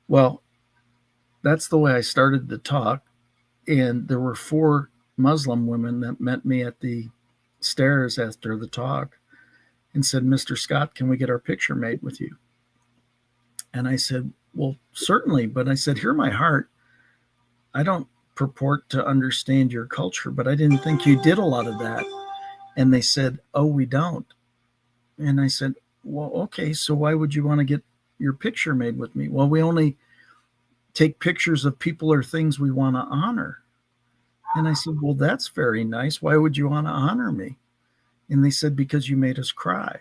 Well, that's the way I started the talk. And there were 4 Muslim women that met me at the stairs after the talk and said, "Mr. Scott, can we get our picture made with you?" And I said, "Well, certainly." But I said, "Hear my heart. I don't purport to understand your culture, but I didn't think you did a lot of that." And they said, "Oh, we don't." And I said, "Well, okay, so why would you want to get your picture made with me?" "Well, we only take pictures of people or things we want to honor." And I said, "Well, that's very nice. Why would you want to honor me?" And they said, "Because you made us cry."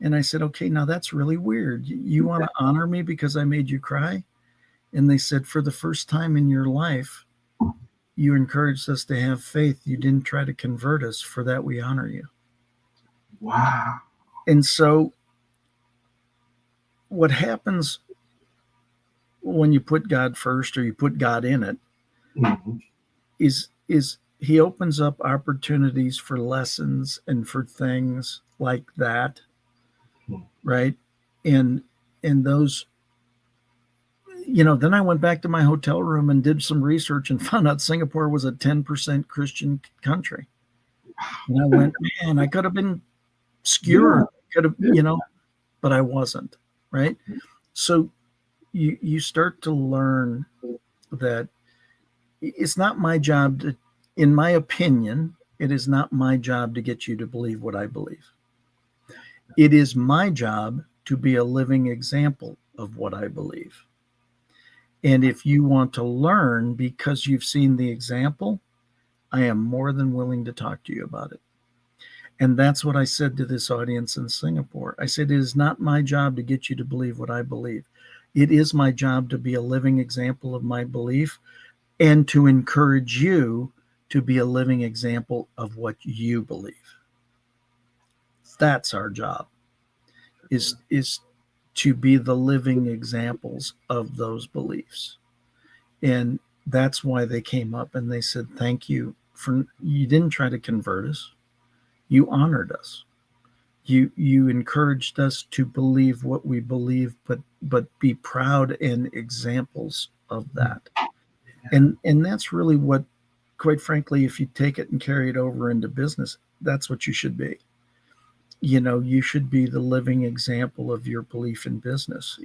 And I said, "Okay, now that's really weird. You want to honor me because I made you cry?" And they said, "For the first time in your life, you encouraged us to have faith. You didn't try to convert us. For that, we honor you." Wow. And so what happens when you put God first or you put God in it Mm-hmm. is he opens up opportunities for lessons and for things like that, right? And those, then I went back to my hotel room and did some research and found out Singapore was a 10% Christian country. And I went, man, I could have been skewered, Yeah. could have, Yeah. but I wasn't, right? So you start to learn that it's not my job to, in my opinion, it is not my job to get you to believe what I believe. It is my job to be a living example of what I believe. And if you want to learn because you've seen the example, I am more than willing to talk to you about it. And that's what I said to this audience in Singapore. I said, it is not my job to get you to believe what I believe. It is my job to be a living example of my belief and to encourage you to be a living example of what you believe. That's our job, is to be the living examples of those beliefs. And that's why they came up and they said, "Thank you for, you didn't try to convert us. You honored us. You encouraged us to believe what we believe, but be proud and examples of that." And that's really what, quite frankly, if you take it and carry it over into business, that's what you should be. You should be the living example of your belief in business.